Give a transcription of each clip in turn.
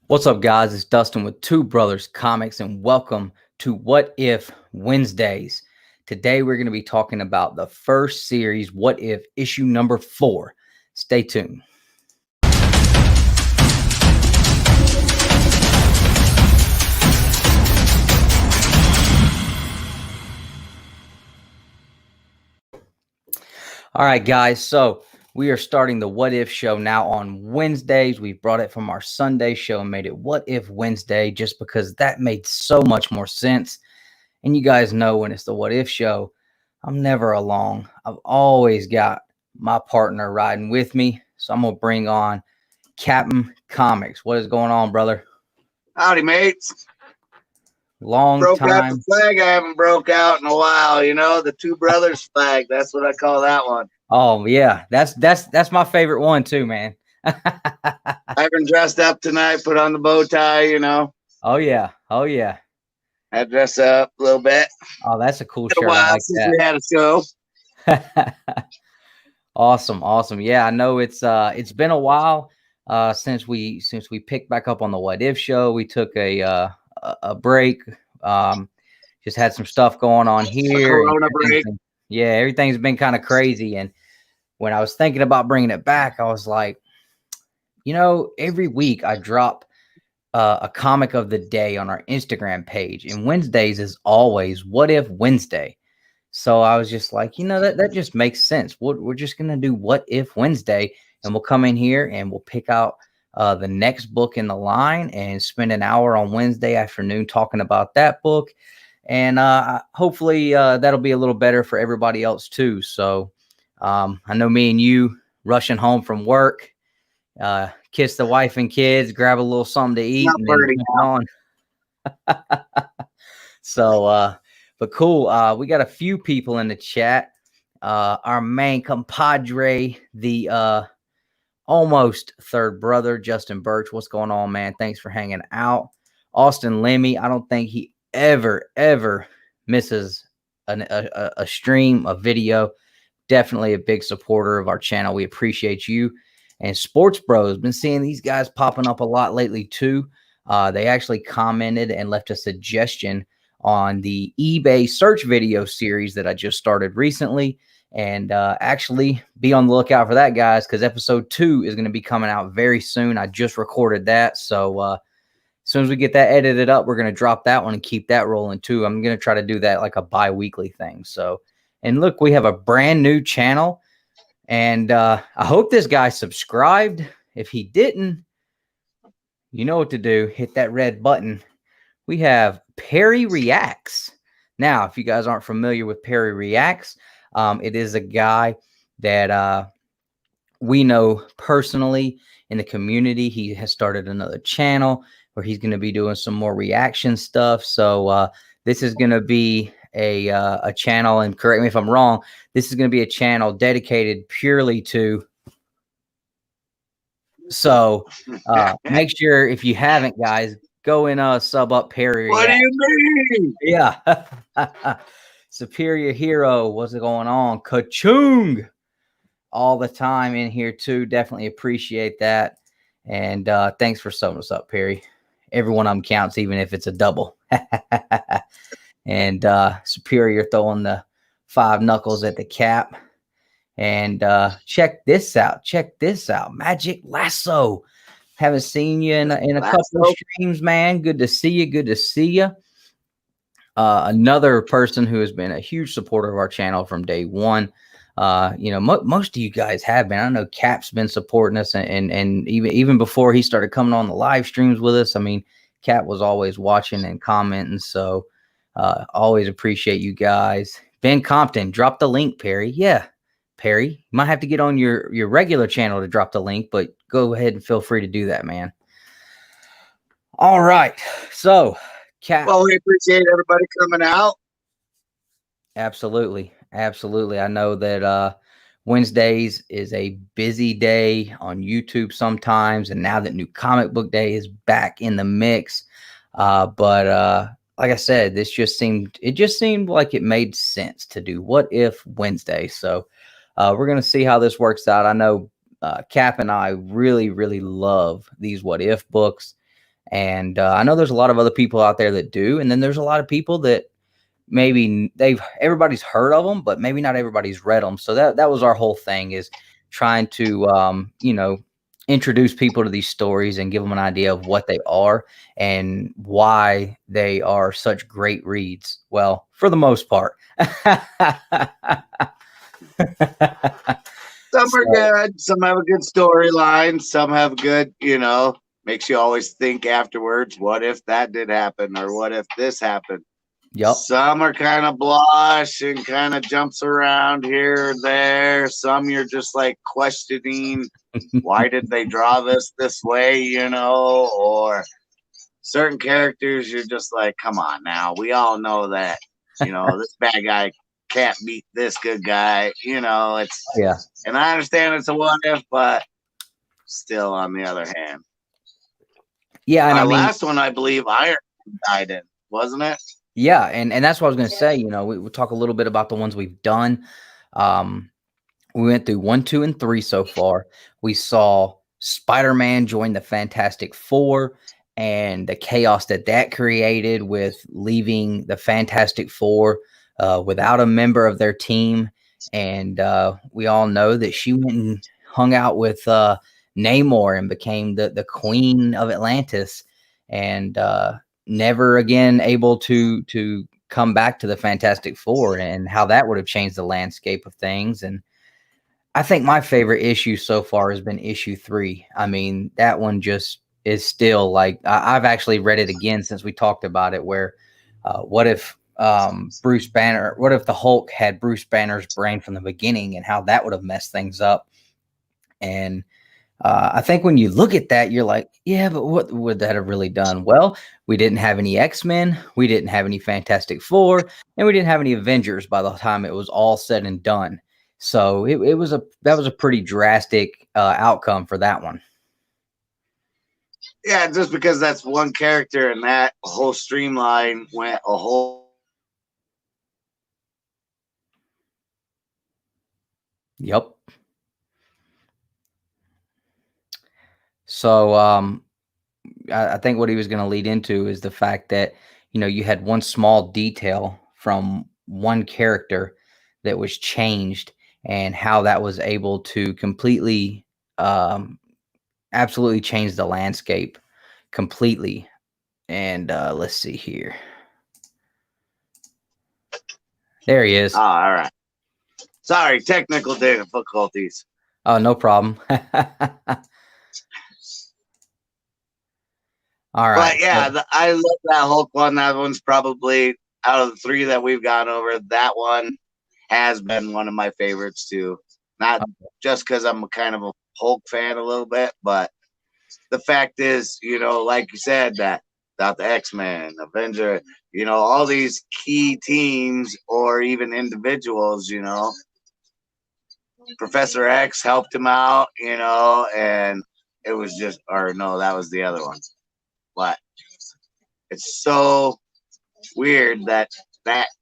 What's up, guys? It's Dustin with Two Brothers Comics, and welcome to What If Wednesdays. Today, we're going to be talking about the first series, What If, issue number 4. Stay tuned. All right, guys. So we are starting the What If show now on Wednesdays. We brought it from our Sunday show and made it What If Wednesday just because that made so much more sense. And you guys know when it's the What If show, I'm never alone. I've always got my partner riding with me. So I'm going to bring on Captain Comics. What is going on, brother? Howdy, mates. Long broke time. out the flag I haven't broke out in a while, you know, the Two Brothers flag. That's what I call that one. Oh, yeah. That's my favorite one too, man. I've been dressed up tonight, put on the bow tie, you know. Oh, yeah. Oh, yeah. I dress up a little bit. Oh, that's a cool It's shirt. been a while I like since that. we had a show. Awesome. Yeah, I know it's been a while since we picked back up on the What If show. We took a break. Just had some stuff going on here. Corona break. Everything's been kind of crazy. And when I was thinking about bringing it back, I was like, you know, every week I drop a comic of the day on our Instagram page, and Wednesdays is always What If Wednesday. So I was just like, you know, that just makes sense. We're just going to do What If Wednesday, and we'll come in here and we'll pick out the next book in the line and spend an hour on Wednesday afternoon talking about that book. And hopefully that'll be a little better for everybody else too. So I know me and you rushing home from work, kiss the wife and kids, grab a little something to eat, and then on. So, but cool. We got a few people in the chat. Our main compadre, the almost third brother, Justin Birch. What's going on, man? Thanks for hanging out. Austin Lemmy, I don't think he ever misses a stream, a video. Definitely a big supporter of our channel. We appreciate you. And Sports Bros, been seeing these guys popping up a lot lately too. They actually commented and left a suggestion on the eBay search video series that I just started recently. And actually be on the lookout for that, guys, because episode 2 is going to be coming out very soon. I just recorded that. So as soon as we get that edited up, we're going to drop that one and keep that rolling too. I'm going to try to do that like a bi-weekly thing. So, and look, we have a brand new channel. And I hope this guy subscribed. If he didn't, you know what to do. Hit that red button. We have Perry Reacts. Now, if you guys aren't familiar with Perry Reacts, it is a guy that we know personally in the community. He has started another channel where he's going to be doing some more reaction stuff. So this is going to be a channel, and correct me if I'm wrong, this is going to be a channel dedicated purely to. So make sure, if you haven't, guys, go and sub up Perry. What do you mean? Yeah. Superior Hero, what's going on? Ka-chung all the time in here too. Definitely appreciate that. And thanks for subbing us up, Perry. Every one of them counts, even if it's a double. And Superior throwing the 5 knuckles at the cap. And check this out. Check this out. Magic Lasso. Haven't seen you in a couple of streams, man. Good to see you. Good to see you. Another person who has been a huge supporter of our channel from day one. You know, most of you guys have been. I know Cap's been supporting us, and even before he started coming on the live streams with us. I mean, Cap was always watching and commenting. So always appreciate you guys. Ben Compton, drop the link, Perry. Yeah, Perry, you might have to get on your regular channel to drop the link, but go ahead and feel free to do that, man. All right, so Cap. Well, we appreciate everybody coming out. Absolutely. I know that Wednesdays is a busy day on YouTube sometimes, and now that new comic book day is back in the mix. But like I said, it just seemed like it made sense to do What If Wednesday. So we're going to see how this works out. I know Cap and I really love these What If books. And I know there's a lot of other people out there that do. And then there's a lot of people that maybe everybody's heard of them, but maybe not everybody's read them. So that was our whole thing, is trying to, introduce people to these stories and give them an idea of what they are and why they are such great reads. Well, for the most part. Some are good. Some have a good storyline. Some have good, makes you always think afterwards, what if that did happen? Or what if this happened? Yep. Some are kind of blush and kind of jumps around here or there. Some you're just like questioning, why did they draw this way, or certain characters you're just like, come on now. We all know that, this bad guy can't beat this good guy. Yeah. And I understand it's a what if, but still, on the other hand. Yeah, and Our last one, I believe, Iron Man died in, wasn't it? Yeah, and that's what I was going to say. We'll talk a little bit about the ones we've done. We went through 1, 2, and 3 so far. We saw Spider-Man join the Fantastic Four and the chaos that created with leaving the Fantastic Four without a member of their team. And we all know that she went and hung out with Namor and became the queen of Atlantis, and never again able to come back to the Fantastic Four, and how that would have changed the landscape of things. And I think my favorite issue so far has been issue 3. I mean, that one just is still like, I've actually read it again since we talked about it, where what if Bruce Banner, what if the Hulk had Bruce Banner's brain from the beginning, and how that would have messed things up. And I think when you look at that, you're like, yeah, but what would that have really done? Well, we didn't have any X-Men, we didn't have any Fantastic Four, and we didn't have any Avengers by the time it was all said and done. So that was a pretty drastic outcome for that one. Yeah, just because that's one character, and that whole streamline went a whole. Yep. So I think what he was going to lead into is the fact that, you had one small detail from one character that was changed, and how that was able to completely, absolutely change the landscape completely. And let's see here. There he is. Oh, all right. Sorry, technical difficulties. Oh, no problem. All right. But yeah, I love that Hulk one. That one's probably, out of the 3 that we've gone over, that one has been one of my favorites too. Not just because I'm a kind of a Hulk fan a little bit, but the fact is, like you said, that without the X-Men, Avenger, all these key teams or even individuals, Professor X helped him out, and it was just, or no, that was the other one. But it's so weird that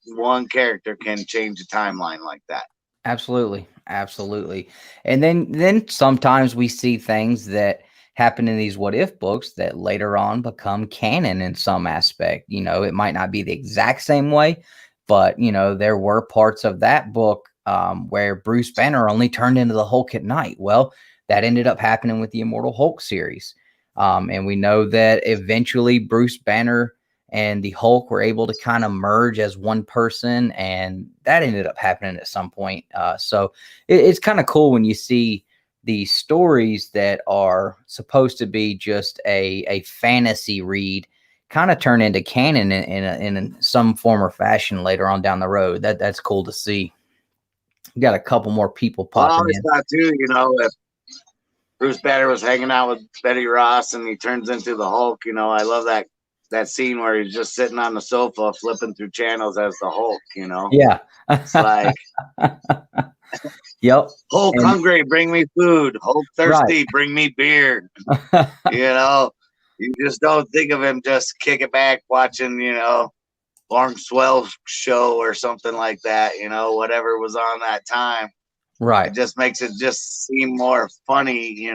one character can change a timeline like that. Absolutely. Absolutely. And then sometimes we see things that happen in these what if books that later on become canon in some aspect. It might not be the exact same way, but there were parts of that book where Bruce Banner only turned into the Hulk at night. Well, that ended up happening with the Immortal Hulk series. And we know that eventually Bruce Banner and the Hulk were able to kind of merge as one person, and that ended up happening at some point. So it's kind of cool when you see the stories that are supposed to be just a fantasy read kind of turn into canon in some form or fashion later on down the road. That's cool to see. We got a couple more people popping I always in. thought too, if Bruce Banner was hanging out with Betty Ross and he turns into the Hulk, I love that scene where he's just sitting on the sofa flipping through channels as the Hulk, Yeah. It's like, yep. Hulk hungry, bring me food. Hulk thirsty, Right. bring me beer. You just don't think of him just kicking back watching, Long Swell show or something like that, whatever was on that time. Right. It just makes it just seem more funny,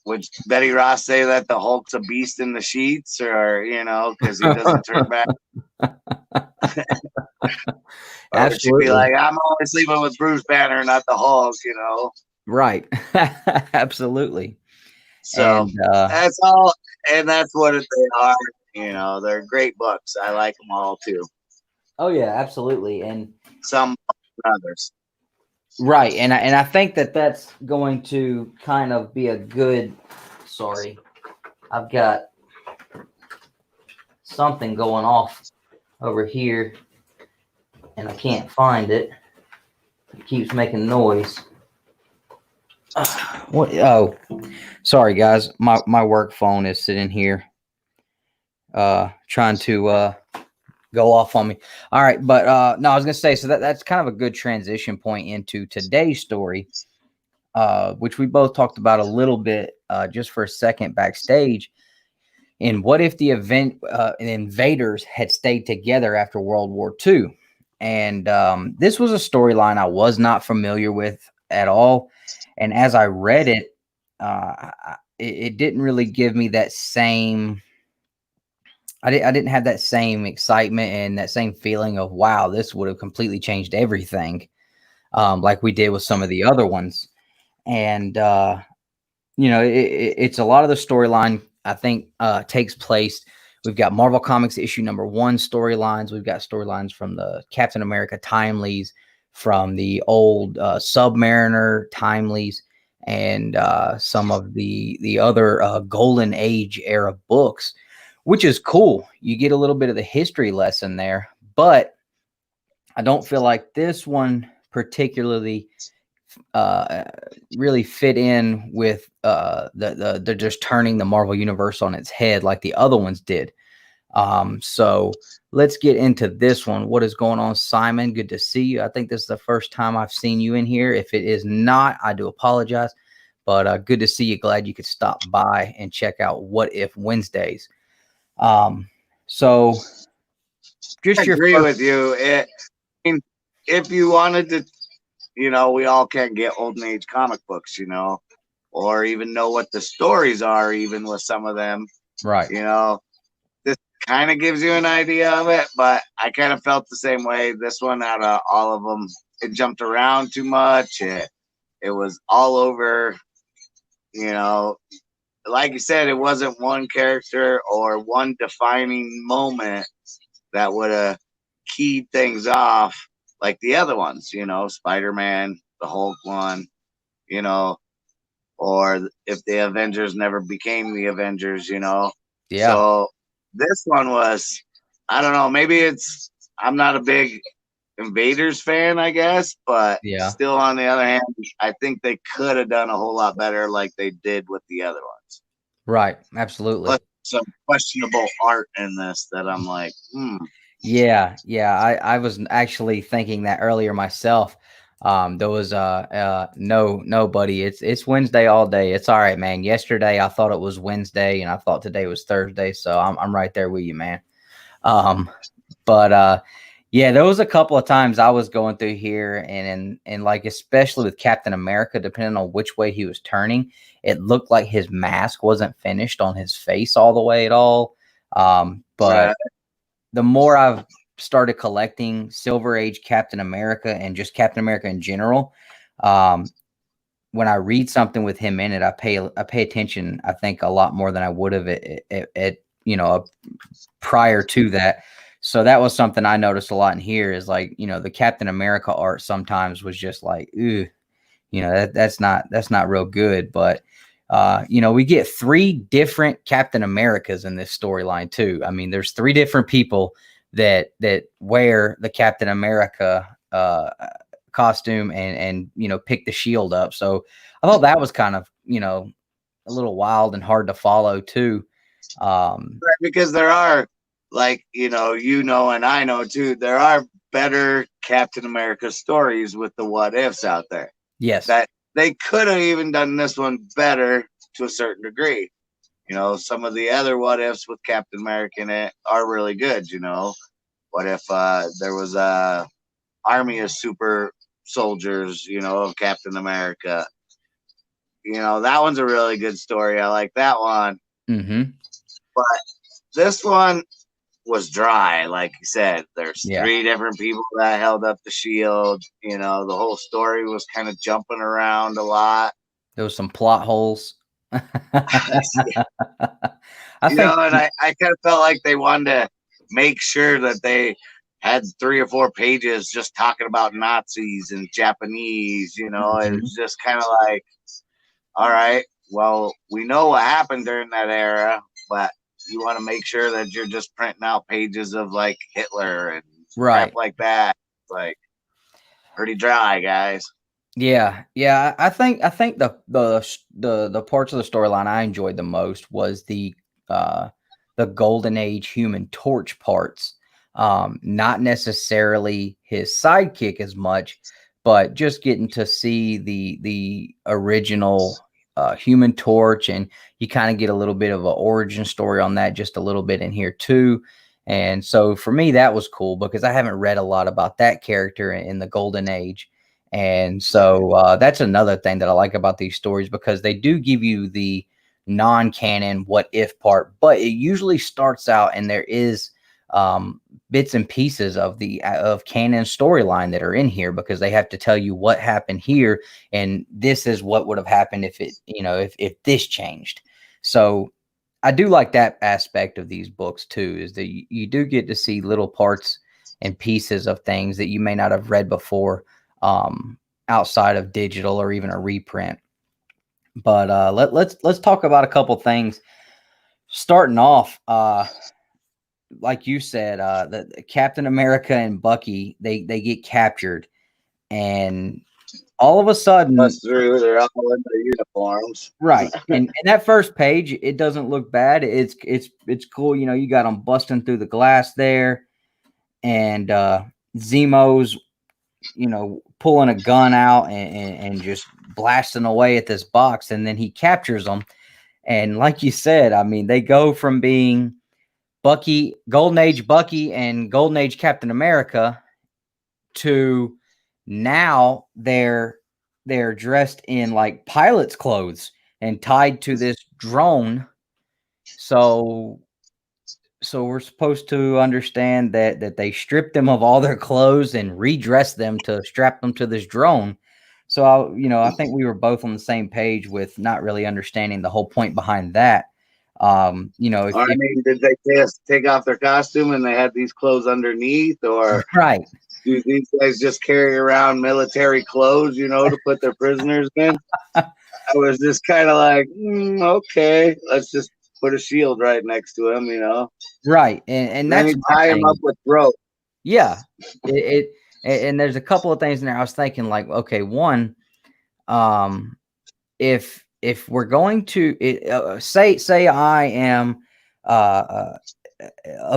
would Betty Ross say that the Hulk's a beast in the sheets, or because he doesn't turn back? Or would she be Absolutely. like, I'm only sleeping with Bruce Banner, not the Hulk, Right. Absolutely. So And that's all, and that's what they are. They're great books. I like them all too. oh yeah, absolutely. And Some others. right. And I think that's going to kind of be a good, sorry, I've got something going off over here and I can't find it. It keeps making noise. What? Oh, sorry guys. My work phone is sitting here, trying to go off on me. All right, but no, I was gonna say, so that's kind of a good transition point into today's story, which we both talked about a little bit, just for a second backstage. And what if the invaders had stayed together after World War II? And this was a storyline I was not familiar with at all. And as I read it, it didn't really give me that same. I didn't have that same excitement and that same feeling of, wow, this would have completely changed everything, like we did with some of the other ones. And it's a lot of the storyline, I think, takes place. We've got Marvel Comics issue #1 storylines. We've got storylines from the Captain America timelies, from the old Submariner timelies, and some of the other Golden Age era books, which is cool. You get a little bit of the history lesson there, but I don't feel like this one particularly really fit in with they're just turning the Marvel universe on its head like the other ones did. So let's get into this one. What is going on, Simon? Good to see you. I think this is the first time I've seen you in here. If it is not, I do apologize, but good to see you. Glad you could stop by and check out What If Wednesdays. So just I agree with you. If you wanted to, we all can't get olden age comic books, or even know what the stories are, even with some of them. right. This kind of gives you an idea of it, but I kind of felt the same way. This one, out of all of them, it jumped around too much. It was all over, like you said, it wasn't one character or one defining moment that would have keyed things off like the other ones, Spider-Man, the Hulk one, or if the Avengers never became the Avengers, Yeah. So this one was, I don't know, maybe I'm not a big Invaders fan, I guess, but still, on the other hand, I think they could have done a whole lot better like they did with the other ones. Right. Absolutely. But some questionable art in this that I'm like, Yeah. I was actually thinking that earlier myself. There was nobody. It's Wednesday all day. It's all right, man. Yesterday I thought it was Wednesday and I thought today was Thursday. So I'm right there with you, man. But yeah, there was a couple of times I was going through here and like, especially with Captain America, depending on which way he was turning, it looked like his mask wasn't finished on his face all the way at all. But the more I've started collecting Silver Age Captain America and just Captain America in general, when I read something with him in it, I pay attention, I think, a lot more than I would have at prior to that. So that was something I noticed a lot in here, is like, the Captain America art sometimes was just like, ooh, that's not real good. But we get 3 different Captain Americas in this storyline too. I mean, there's 3 different people that wear the Captain America costume and pick the shield up. So I thought that was kind of a little wild and hard to follow too. Because there are, like, and I know too, there are better Captain America stories with the what ifs out there. Yes. That they could have even done this one better to a certain degree. Some of the other what ifs with Captain America in it are really good. What if there was a army of super soldiers, of Captain America? You know, that one's a really good story. I like that one. Mm-hmm. But this one was dry, like you said. There's Yeah. 3 different people that held up the shield. You know, the whole story was kind of jumping around a lot. There was some plot holes. I You think, know, and I kind of felt like they wanted to make sure that they had 3 or 4 pages just talking about Nazis and Japanese. You know, it was just kind of like, all right, well, we know what happened during that era, but you want to make sure that you're just printing out pages of like Hitler and crap like that. Like, pretty dry, guys. Yeah, I think the parts of the storyline I enjoyed the most was the Golden Age Human Torch parts. Not necessarily his sidekick as much, but just getting to see the original Human Torch, and you kind of get a little bit of an origin story on that, just a little bit in here too. And so for me, that was cool because I haven't read a lot about that character in the Golden Age. And so that's another thing that I like about these stories, because they do give you the non-canon what if part, but it usually starts out and there is bits and pieces of the canon storyline that are in here, because they have to tell you what happened here and this is what would have happened if it, you know, if this changed. So I do like that aspect of these books too, is that you do get to see little parts and pieces of things that you may not have read before, outside of digital or even a reprint. But let's talk about a couple things. Starting off, like you said, the Captain America and Bucky, they get captured, and all of a sudden, through they're all in their uniforms, right? And that first page, it doesn't look bad. It's cool. You know, you got them busting through the glass there, and Zemo's, you know, pulling a gun out and just blasting away at this box, and then he captures them. And like you said, I mean, they go from being Bucky, Golden Age Bucky and Golden Age Captain America, to now they're dressed in like pilot's clothes and tied to this drone. So we're supposed to understand that they stripped them of all their clothes and redressed them to strap them to this drone. So I think we were both on the same page with not really understanding the whole point behind that. I mean, did they just take off their costume and they had these clothes underneath, or right? Do these guys just carry around military clothes, you know, to put their prisoners in? I was just kind of like, okay, let's just put a shield right next to him, you know. Right, and that's tie him up with rope. Yeah, and there's a couple of things in there I was thinking, like, okay, one, if we're going to say I am a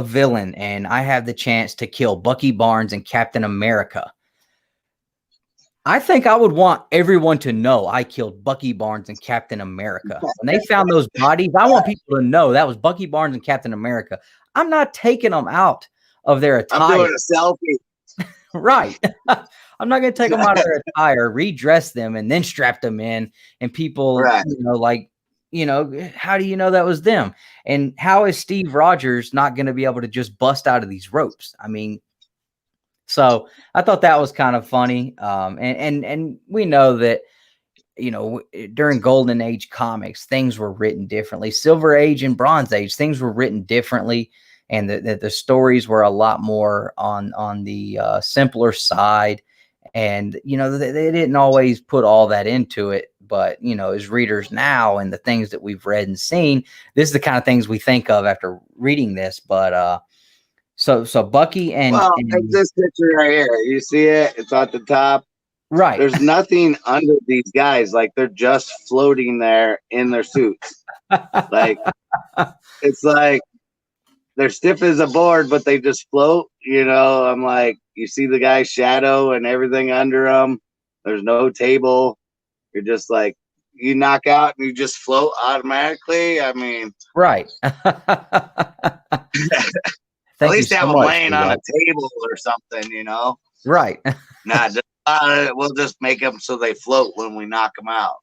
villain and I have the chance to kill Bucky Barnes and Captain America, I think I would want everyone to know I killed Bucky Barnes and Captain America. When they found those bodies, I want people to know that was Bucky Barnes and Captain America. I'm not taking them out of their attire. I'm doing a selfie. Right. I'm not going to take them out of their attire, redress them, and then strap them in. And people, how do you know that was them? And how is Steve Rogers not going to be able to just bust out of these ropes? I mean, so I thought that was kind of funny. And we know that, during Golden Age comics, things were written differently. Silver Age and Bronze Age, things were written differently. And the stories were a lot more on the simpler side. And, they didn't always put all that into it. But, as readers now and the things that we've read and seen, this is the kind of things we think of after reading this. But so Bucky and this picture right here, you see it? It's at the top. Right. There's nothing under these guys. Like, they're just floating there in their suits. Like, it's like they're stiff as a board, but they just float. I'm like, you see the guy's shadow and everything under them. There's no table. You're just like, you knock out and you just float automatically. I mean, right. At least have them laying on a table or something, Right. Nah, we'll just make them so they float when we knock them out.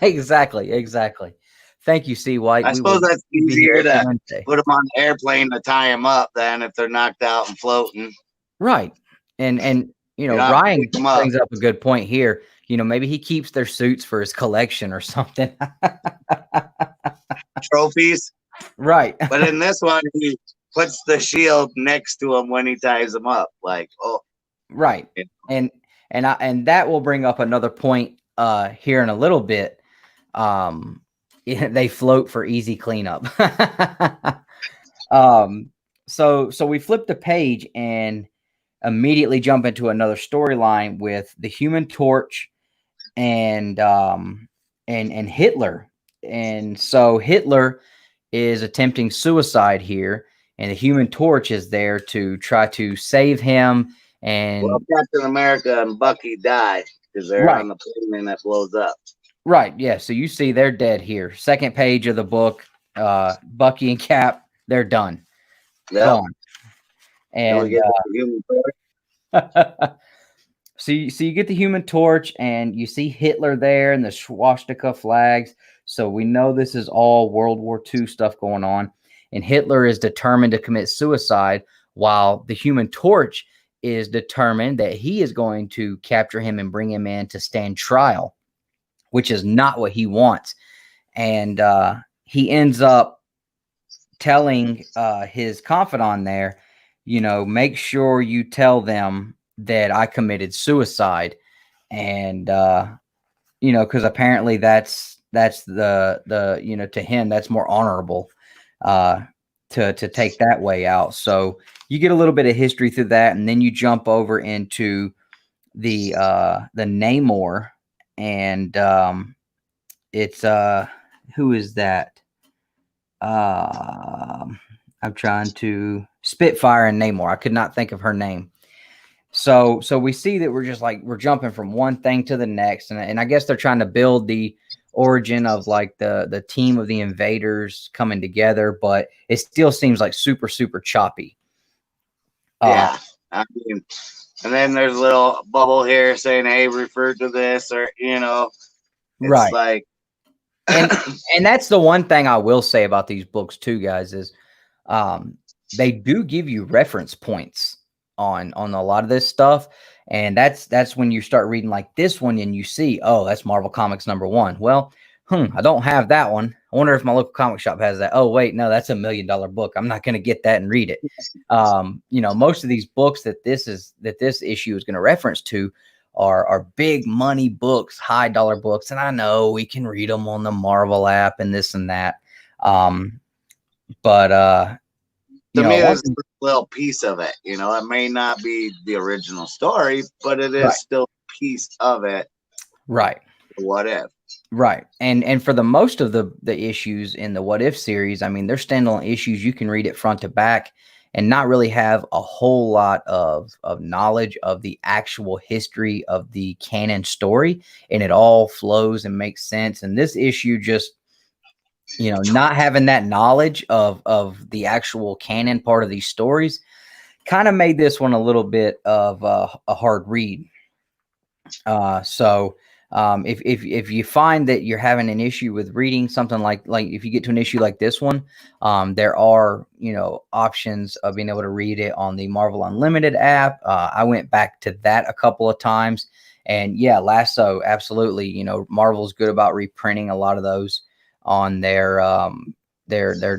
Exactly. Thank you, C. White. I We suppose will that's be here easier every to Wednesday. put them on the airplane to tie them up than if they're knocked out and floating. Right. And you know, You have to Ryan pick them up. brings up a good point here. You know, maybe he keeps their suits for his collection or something. Trophies. Right. But in this one, he puts the shield next to him when he ties them up. Like, oh, Right. And that will bring up another point here in a little bit. They float for easy cleanup. So we flip the page and immediately jump into another storyline with the Human Torch and Hitler. And so Hitler is attempting suicide here, and the Human Torch is there to try to save him. And well, Captain America and Bucky die because they're on the plane that blows up. Right. Yeah. So you see they're dead here. Second page of the book, Bucky and Cap, they're done. Yep. Gone. And we get the Human Torch. So you get the Human Torch and you see Hitler there and the swastika flags. So we know this is all World War II stuff going on. And Hitler is determined to commit suicide while the Human Torch is determined that he is going to capture him and bring him in to stand trial, which is not what he wants. And he ends up telling his confidant there, you know, make sure you tell them that I committed suicide. And, you know, because apparently that's the, you know, to him, that's more honorable to take that way out. So you get a little bit of history through that. And then you jump over into the Namor. And it's who is that? I'm trying to Spitfire and Namor. I could not think of her name. So we see that we're jumping from one thing to the next, and I guess they're trying to build the origin of like the team of the invaders coming together, but it still seems like super choppy. Yeah, I mean, and then there's a little bubble here saying, "Hey, refer to this," or you know, it's right. Like, and that's the one thing I will say about these books too, guys, is they do give you reference points on a lot of this stuff. And that's when you start reading like this one and you see, oh, that's Marvel Comics #1. Well, I don't have that one. I wonder if my local comic shop has that. Oh, wait, no, that's $1 million book. I'm not going to get that and read it. You know, most of these books that this issue is going to reference to are big money books, high dollar books. And I know we can read them on the Marvel app and this and that. But to me, there's a little piece of it. You know, it may not be the original story, but it is still a piece of it. Right. What if? Right. And for the most of the issues in the What If series, I mean, they're standalone issues. You can read it front to back and not really have a whole lot of knowledge of the actual history of the canon story. And it all flows and makes sense. And this issue just, you know, not having that knowledge of the actual canon part of these stories kind of made this one a little bit of a hard read. So if you find that you're having an issue with reading something like if you get to an issue like this one, there are, you know, options of being able to read it on the Marvel Unlimited app. I went back to that a couple of times, and yeah, Lasso, absolutely. You know, Marvel's good about reprinting a lot of those on their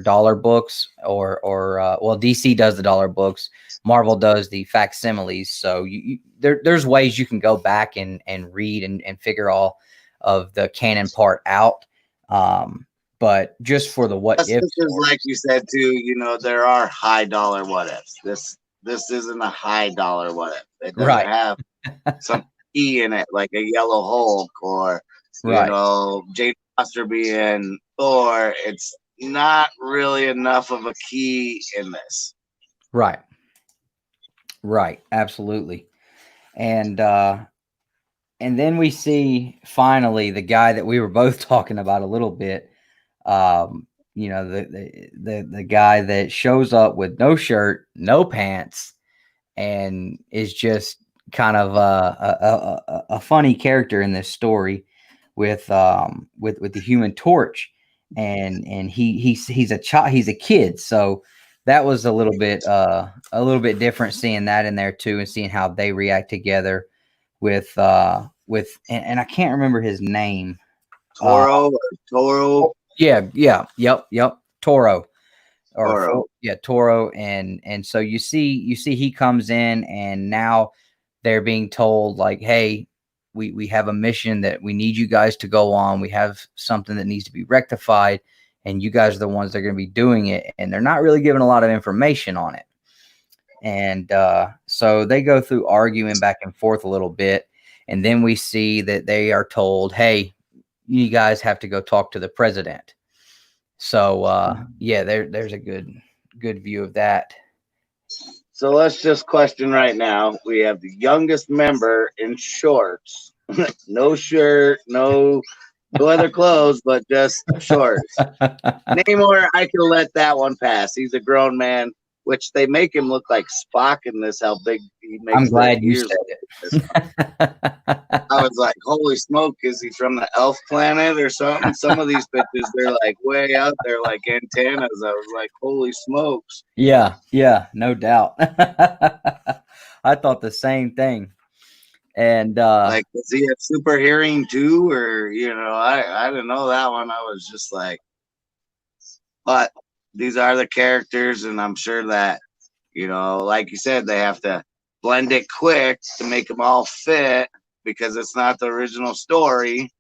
dollar books, or well, DC does the dollar books, Marvel does the facsimiles. So there's ways you can go back and read and figure all of the canon part out. But just for the what if, this is like you said too, you know, there are high dollar what ifs. This isn't a high dollar what if. It doesn't have some key in it like a Yellow Hulk or you know, Jane Foster being Thor. It's not really enough of a key in this. Right. Absolutely. And then we see finally the guy that we were both talking about a little bit. You know, the guy that shows up with no shirt, no pants, and is just kind of a funny character in this story with the Human Torch, and he's a child, he's a kid, so that was a little bit different seeing that in there too, and seeing how they react together with and I can't remember his name. Toro. Yep. Toro. Toro. Toro, and so you see he comes in, and now they're being told like, hey, we have a mission that we need you guys to go on. We have something that needs to be rectified, and you guys are the ones that are going to be doing it. And they're not really giving a lot of information on it. And so they go through arguing back and forth a little bit, and then we see that they are told, hey, you guys have to go talk to the president. So yeah, there's a good view of that. So let's just question right now. We have the youngest member in shorts, no shirt, no other clothes, but just shorts. Namor, I can let that one pass. He's a grown man, which they make him look like Spock in this. How big he makes. I'm glad you said it. I was like, holy smoke, is he from the elf planet or something? Some of these pictures, they're like way out there, like antennas. I was like, holy smokes. Yeah, no doubt. I thought the same thing. And like, does he have super hearing too? Or, I didn't know that one. I was just like, but these are the characters, and I'm sure that, like you said, they have to blend it quick to make them all fit, because it's not the original story.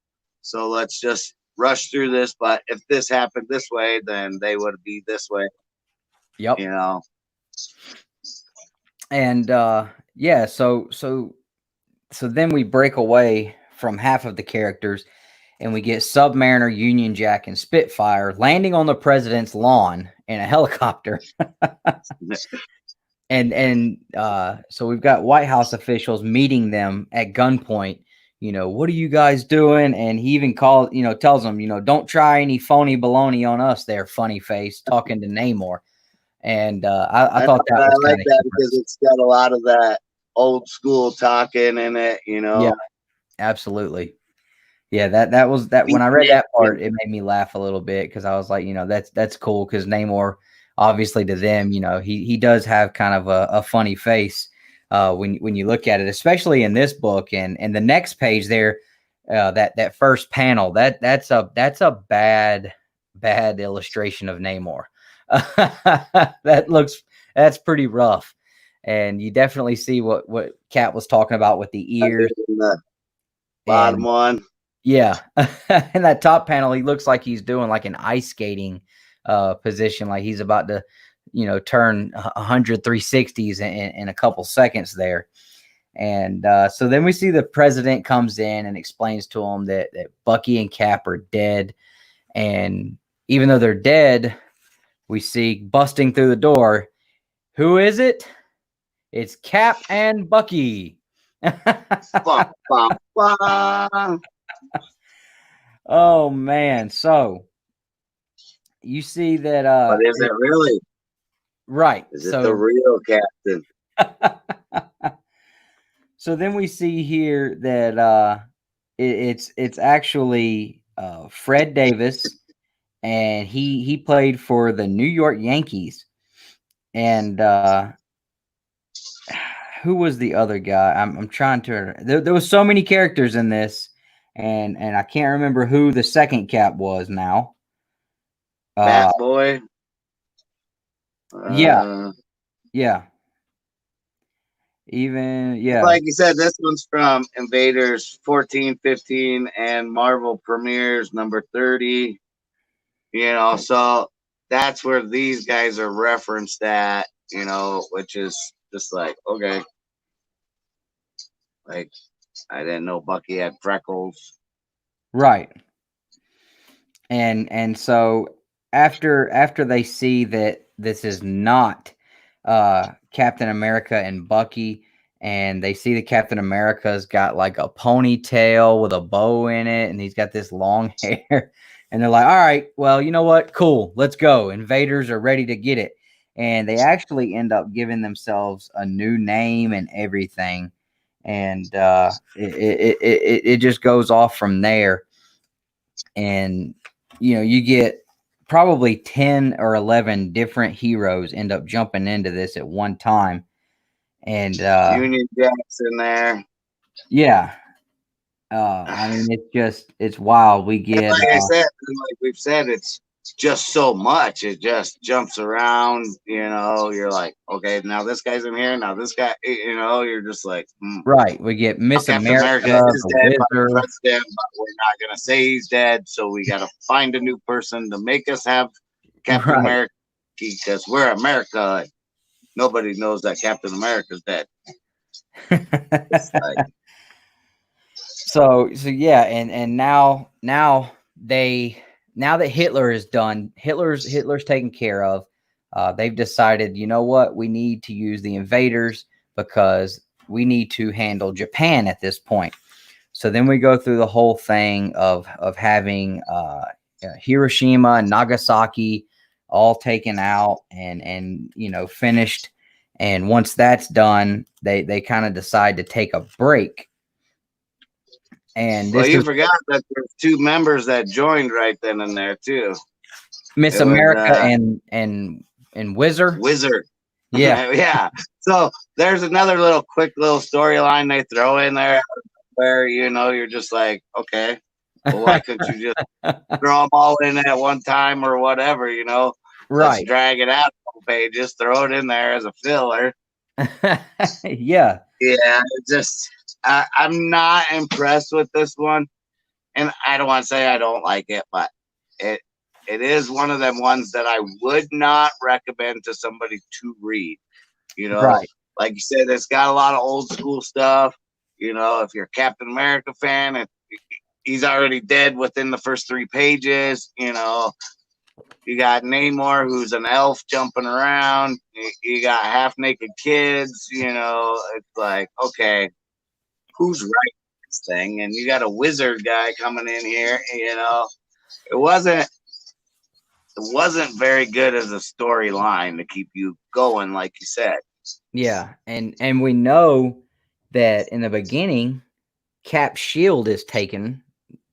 So let's just rush through this. But if this happened this way, then they would be this way. Yep. And yeah, so then we break away from half of the characters, and we get Submariner, Union Jack, and Spitfire landing on the president's lawn in a helicopter. And so we've got White House officials meeting them at gunpoint. What are you guys doing? And he even tells them, don't try any phony baloney on us there, funny face, talking to Namor. And I thought that was like that because it's got a lot of that old school talking in it, Yeah, absolutely. Yeah, that was when I read that part, it made me laugh a little bit, because I was like, that's cool, because Namor, obviously to them, he does have kind of a funny face when you look at it, especially in this book, and the next page there, that first panel, that's a bad illustration of Namor. That's pretty rough, and you definitely see what Kat was talking about with the ears. The bottom one. Yeah. In that top panel, he looks like he's doing like an ice skating position, like he's about to, turn 100 360s in a couple seconds there. And so then we see the president comes in and explains to him that Bucky and Cap are dead. And even though they're dead, we see busting through the door. Who is it? It's Cap and Bucky. Oh man, so you see that but is it really? Right. Is it the real captain? So then we see here that it's actually Fred Davis, and he played for the New York Yankees. And who was the other guy? I'm trying to. There was so many characters in this, and I can't remember who the second Cap was now. Bat Boy. Yeah. Like you said, this one's from Invaders 14, 15, and Marvel Premieres number 30. So that's where these guys are referenced at, which is just like, okay. Like, I didn't know Bucky had freckles. Right. And so after they see that this is not Captain America and Bucky, and they see that Captain America's got like a ponytail with a bow in it, and he's got this long hair, and they're like, all right, well, you know what? Cool. Let's go. Invaders are ready to get it. And they actually end up giving themselves a new name and everything. And it just goes off from there. And you get probably 10 or 11 different heroes end up jumping into this at one time. And Union Jack's in there. Yeah. I mean, it's wild. We get like I said, like we've said, it's just so much. It just jumps around. You're like, okay, now this guy's in here. Now this guy. You're just like, right. We get Miss Captain America, is the dead by the Wizard. president, but we're not gonna say he's dead. So we got to find a new person to make us have Captain America because we're America. And nobody knows that Captain America's dead. So yeah, and now that Hitler is done, Hitler's taken care of. They've decided, you know what, we need to use the invaders because we need to handle Japan at this point. So then we go through the whole thing of having Hiroshima and Nagasaki all taken out and finished. And once that's done, they kind of decide to take a break. And you forgot that there's two members that joined right then and there too. Miss America and Wizard. Yeah. Yeah. So there's another quick little storyline they throw in there where you're just like, okay, well, why couldn't you just throw them all in at one time or whatever? Right. Let's drag it out a couple pages, throw it in there as a filler. Yeah. Yeah. I'm not impressed with this one, and I don't want to say I don't like it, but it is one of them ones that I would not recommend to somebody to read. Right. Like you said, it's got a lot of old school stuff. If you're a Captain America fan, and he's already dead within the first 3 pages. You got Namor, who's an elf jumping around. You got half naked kids. It's like, okay, who's writing this thing? And you got a wizard guy coming in here. It wasn't very good as a storyline to keep you going, like you said. Yeah, and we know that in the beginning, Cap's shield is taken,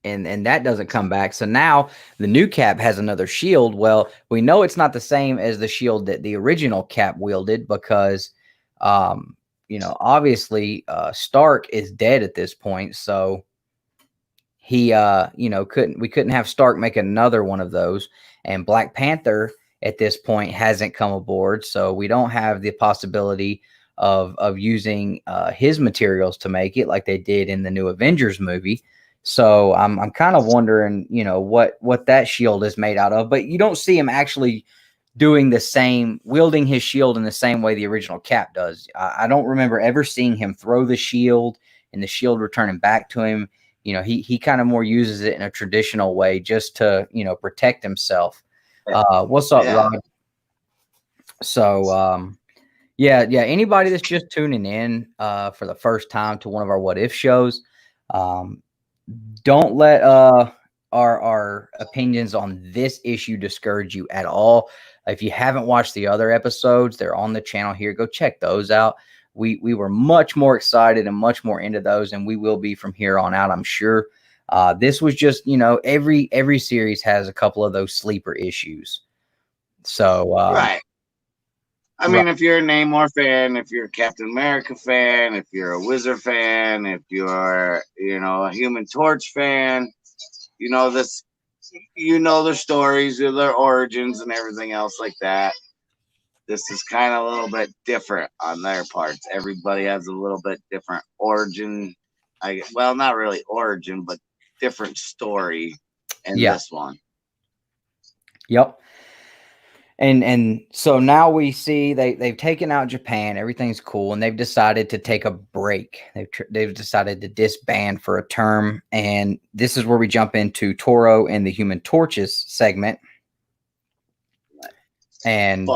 and that doesn't come back. So now the new Cap has another shield. Well, we know it's not the same as the shield that the original Cap wielded because, obviously Stark is dead at this point. So he, we couldn't have Stark make another one of those, and Black Panther at this point hasn't come aboard, so we don't have the possibility of using his materials to make it like they did in the new Avengers movie. So I'm kind of wondering, what that shield is made out of, but you don't see him actually doing the same, wielding his shield in the same way the original Cap does. I don't remember ever seeing him throw the shield and the shield returning back to him. He kind of more uses it in a traditional way just to, protect himself. What's up, Rod? So, yeah. Anybody that's just tuning in for the first time to one of our What If shows, don't let our opinions on this issue discourage you at all. If you haven't watched the other episodes, they're on the channel here. Go check those out. We were much more excited and much more into those, and we will be from here on out, I'm sure. This was just, every series has a couple of those sleeper issues. So, right. I mean, if you're a Namor fan, if you're a Captain America fan, if you're a Wizard fan, if you're, a Human Torch fan, their stories, their origins, and everything else like that. This is kind of a little bit different on their parts. Everybody has a little bit different origin. Well, not really origin, but different story in this one. Yep. And so now we see they've taken out Japan. Everything's cool, and they've decided to take a break. They've decided to disband for a term, and this is where we jump into Toro and the Human Torches segment. And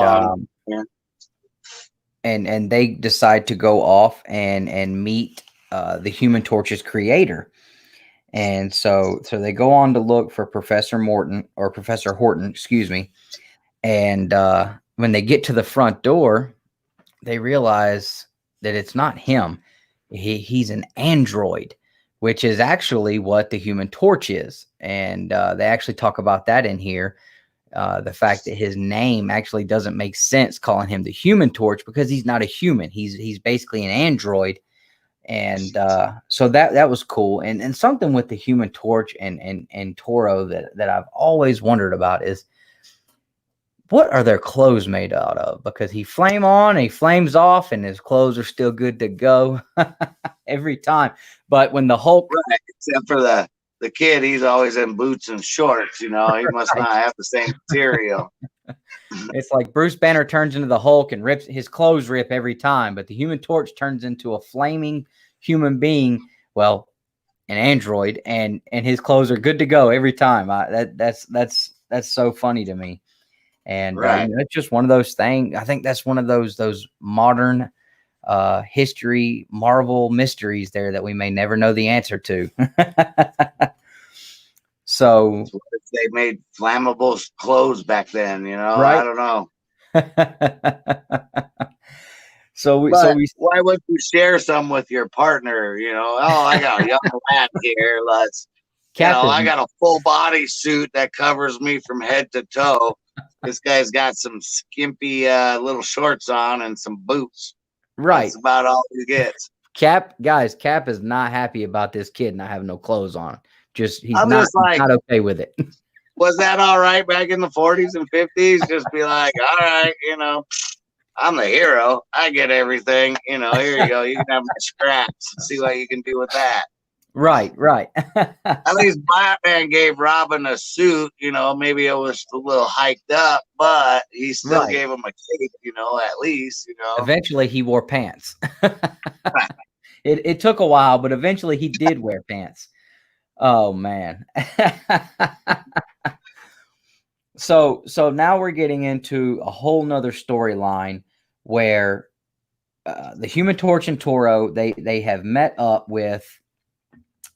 and they decide to go off and meet the Human Torch's creator. And so they go on to look for Professor Horton, excuse me. And when they get to the front door, they realize that it's not him. He's an android, which is actually what the Human Torch is. And they actually talk about that in here. The fact that his name actually doesn't make sense calling him the Human Torch, because he's not a human. He's basically an android. And so that was cool. And something with the Human Torch and Toro that I've always wondered about is, what are their clothes made out of? Because he flame on, he flames off, and his clothes are still good to go every time. But when the Hulk, right, except for the kid, he's always in boots and shorts. You know, he must not have the same material. It's like Bruce Banner turns into the Hulk and his clothes rip every time, but the Human Torch turns into a flaming human being. Well, an android, and his clothes are good to go every time. That's so funny to me. And right. it's just one of those things. I think that's one of those modern history Marvel mysteries there that we may never know the answer to. So they made flammable clothes back then, you know. Right? I don't know. So we why would you share some with your partner? You know, oh, I got a young lad here. I got a full body suit that covers me from head to toe. This guy's got some skimpy little shorts on and some boots. Right. That's about all he gets. Cap is not happy about this kid not having no clothes on. He's not okay with it. Was that all right back in the 40s and 50s? Just be like, all right, you know, I'm the hero. I get everything. You know, here you go. You can have my scraps and see what you can do with that. Right. At least Batman gave Robin a suit. You know, maybe it was a little hiked up, but he still gave him a cape. You know, at least. You know. Eventually, he wore pants. It took a while, but eventually he did wear pants. Oh man. So now we're getting into a whole nother storyline where the Human Torch and Toro they have met up with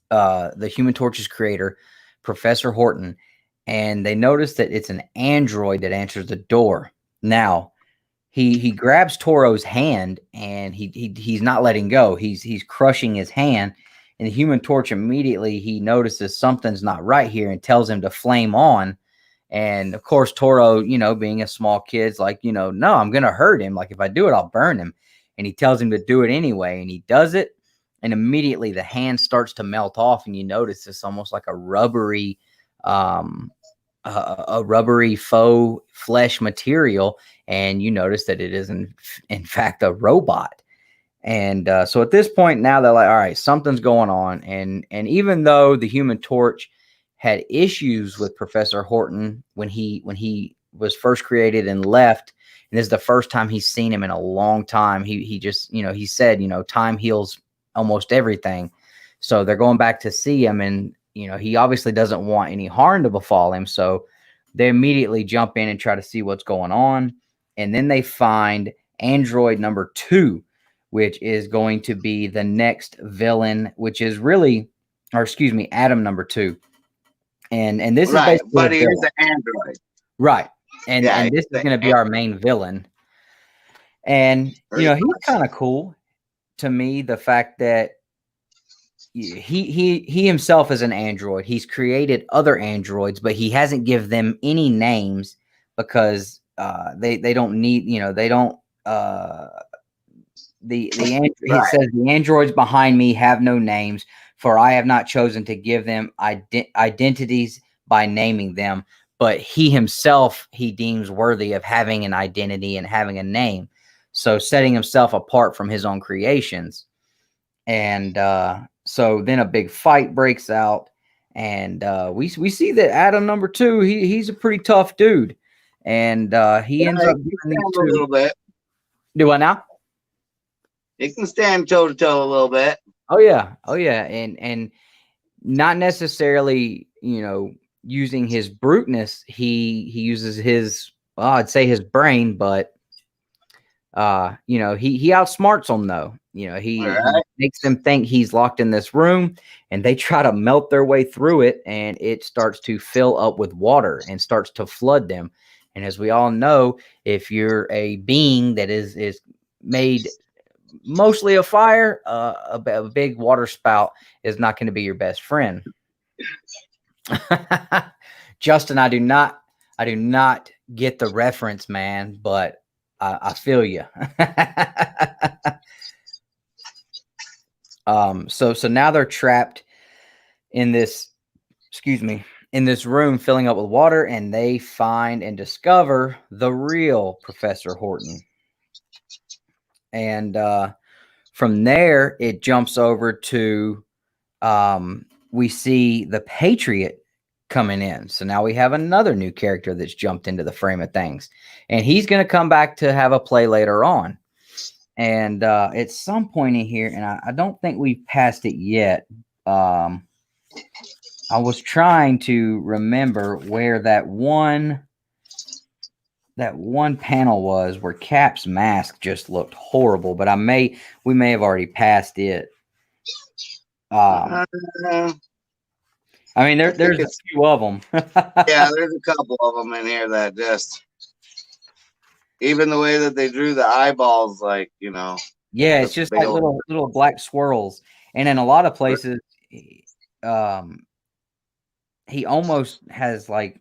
the Human Torch's creator, Professor Horton, and they notice that it's an android that answers the door. Now he grabs Toro's hand, and he's not letting go. He's crushing his hand, and the Human Torch immediately he notices something's not right here and tells him to flame on. And of course, Toro, you know, being a small kid's like, you know, no, I'm gonna hurt him. Like if I do it, I'll burn him. And he tells him to do it anyway, and he does it. And immediately the hand starts to melt off, and you notice it's almost like a rubbery faux flesh material. And you notice that it is in fact a robot. And so at this point now they're like, all right, something's going on. And even though the Human Torch had issues with Professor Horton when he was first created and left, and this is the first time he's seen him in a long time, he just, you know, he said, you know, time heals almost everything. So they're going back to see him, and you know, he obviously doesn't want any harm to befall him. So they immediately jump in and try to see what's going on. And then they find android number 2, which is going to be the next villain, which is really, or excuse me, Adam number 2. And this is basically, but he is an android. Right. And this is going to be our main villain. And you know, he's kind of cool to me, the fact that he himself is an android. He's created other androids, but he hasn't given them any names because they don't need, you know, they don't he says the androids behind me have no names, for I have not chosen to give them identities by naming them, but he himself he deems worthy of having an identity and having a name, so setting himself apart from his own creations. And so then a big fight breaks out, and we see that Adam number 2, he's a pretty tough dude, and he ends up giving a little bit. Do what now? He can stand toe to toe a little bit. Oh yeah, and not necessarily, you know, using his bruteness. He uses his, well, I'd say his brain, but you know, he outsmarts them though. You know, he makes them think he's locked in this room, and they try to melt their way through it, and it starts to fill up with water and starts to flood them. And as we all know, if you're a being that is made mostly a fire, a big water spout is not going to be your best friend. Justin, I do not get the reference, man, but I feel you. So now they're trapped in this, in this room filling up with water, and they find and discover the real Professor Horton. And from there, it jumps over to we see the Patriot coming in. So now we have another new character that's jumped into the frame of things, and he's going to come back to have a play later on. And at some point in here, and I don't think we've passed it yet. I was trying to remember where that one panel was where Cap's mask just looked horrible, but we may have already passed it. I mean, there's a few of them. Yeah, there's a couple of them in here that just, even the way that they drew the eyeballs, like, you know. Yeah, it's just like little black swirls. And in a lot of places, he almost has like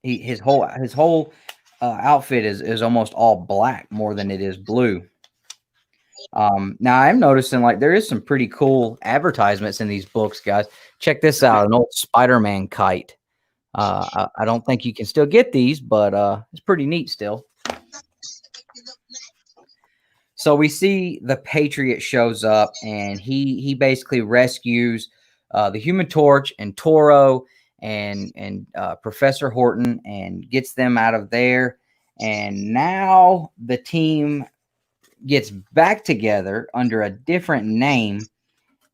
his whole outfit is almost all black more than it is blue. Now I'm noticing like there is some pretty cool advertisements in these books, guys. Check this out, an old Spider-Man kite. I don't think you can still get these, but it's pretty neat still. So we see the Patriot shows up, and he basically rescues the Human Torch and Toro and Professor Horton and gets them out of there. And now the team gets back together under a different name,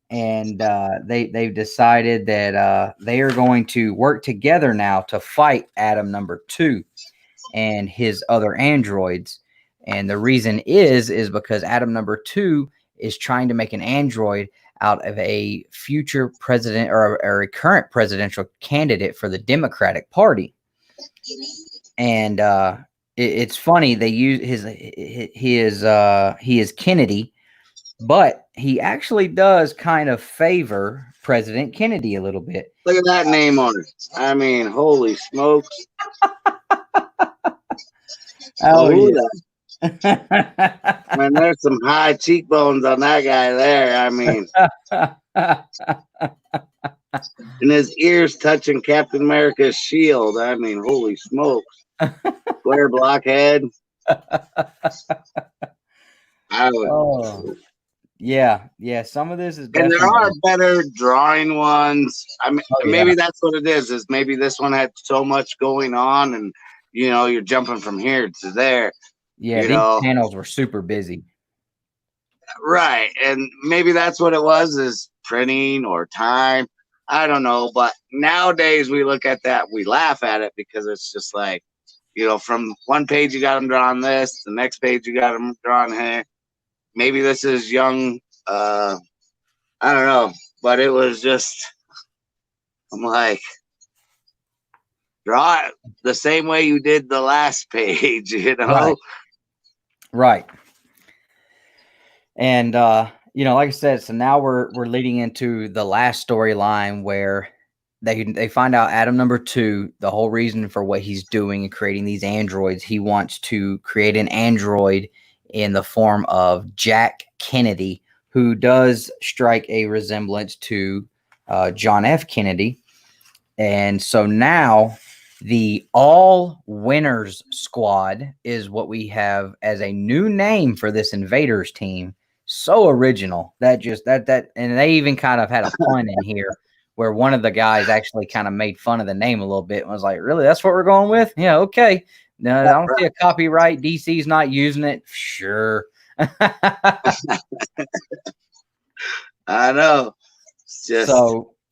and they've decided that they are going to work together now to fight Adam number 2 and his other androids. And the reason is because Adam number 2 is trying to make an android out of a future president or a current presidential candidate for the Democratic Party. And it's funny, they use he is Kennedy, but he actually does kind of favor President Kennedy a little bit. Look at that name on it. I mean, holy smokes. Oh, yeah. Man, there's some high cheekbones on that guy there. I mean, and his ears touching Captain America's shield. I mean, holy smokes. Square blockhead. Yeah. Some of this is definitely... And there are better drawing ones. I mean, maybe that's what it is maybe this one had so much going on, and you know, you're jumping from here to there. Yeah, these panels were super busy. Right. And maybe that's what it was, is printing or time. I don't know. But nowadays we look at that, we laugh at it, because it's just like, you know, from one page you got them drawing this, the next page you got them drawing here. Maybe this is young. I don't know. But it was just, I'm like, draw it the same way you did the last page, you know? Right. And you know, like I said, so now we're leading into the last storyline where they find out Adam number 2, the whole reason for what he's doing and creating these androids, he wants to create an android in the form of Jack Kennedy, who does strike a resemblance to John F. Kennedy. And so now the All Winners Squad is what we have as a new name for this Invaders team. So original. And they even kind of had a pun in here where one of the guys actually kind of made fun of the name a little bit and was like, really, that's what we're going with? Yeah, okay. No, I don't see a copyright. DC's not using it. Sure. I know. Just...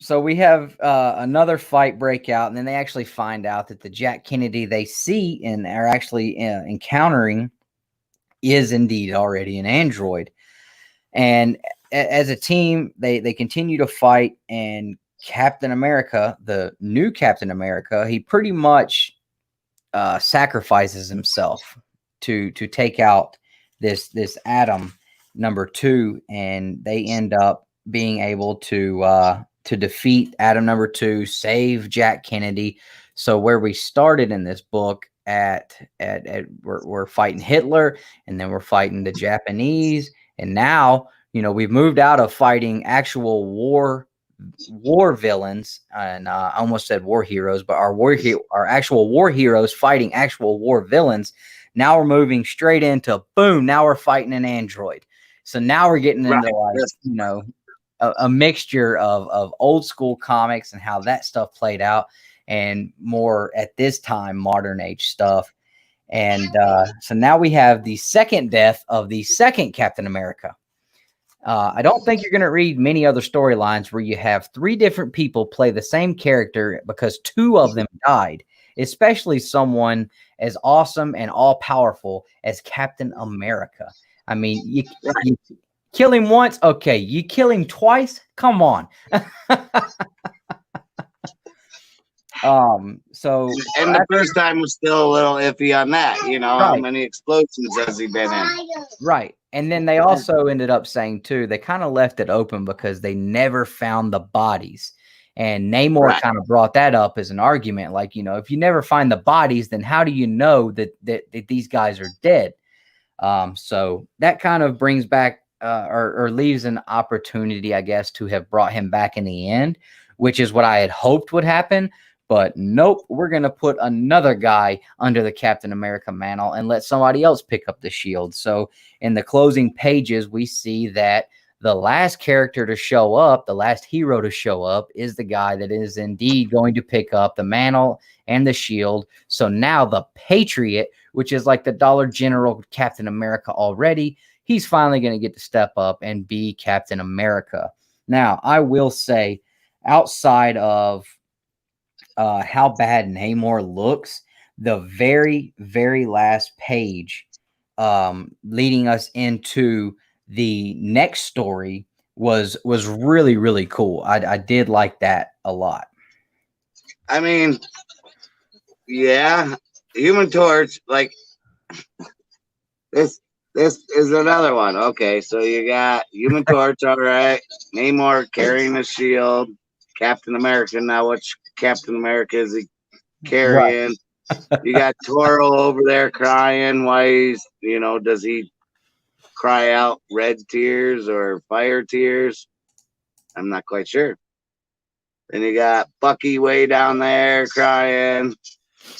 So we have another fight break out, and then they actually find out that the Jack Kennedy they see and are actually encountering is indeed already an android. And as a team, they continue to fight, and Captain America, the new Captain America, he pretty much sacrifices himself to take out this Adam. #2, and they end up being able to defeat Adam #2, save Jack Kennedy. So where we started in this book at we're fighting Hitler, and then we're fighting the Japanese, and now we've moved out of fighting actual war villains, and I almost said war heroes, but our actual war heroes fighting actual war villains. Now we're moving straight into boom. Now we're fighting an android. So now we're getting into a mixture of old school comics and how that stuff played out, and more at this time modern age stuff. And so now we have the second death of the second Captain America. I don't think you're going to read many other storylines where you have 3 different people play the same character because 2 of them died, especially someone as awesome and all-powerful as Captain America. I mean, you kill him once, okay. You kill him twice? Come on. So and the first time was still a little iffy on that, right. How many explosions has he been in? Right. And then they also ended up saying too, they kind of left it open because they never found the bodies. And Namor kind of brought that up as an argument. Like, if you never find the bodies, then how do you know that these guys are dead? So that kind of brings back or leaves an opportunity, I guess, to have brought him back in the end, which is what I had hoped would happen. But nope, we're going to put another guy under the Captain America mantle and let somebody else pick up the shield. So in the closing pages, we see that the last character to show up, the last hero to show up, is the guy that is indeed going to pick up the mantle and the shield. So now the Patriot, which is like the Dollar General Captain America already, he's finally going to get to step up and be Captain America. Now, I will say, outside of how bad Namor looks, the very, very last page leading us into the next story was really, really cool. I did like that a lot. I mean, yeah, Human Torch, like this is another one. Okay, so you got Human Torch, all right, Namor carrying a shield, Captain America. Now which Captain America is he carrying? Right. You got Toro over there crying. Why he's, does he cry out red tears or fire tears? I'm not quite sure. Then you got Bucky way down there crying.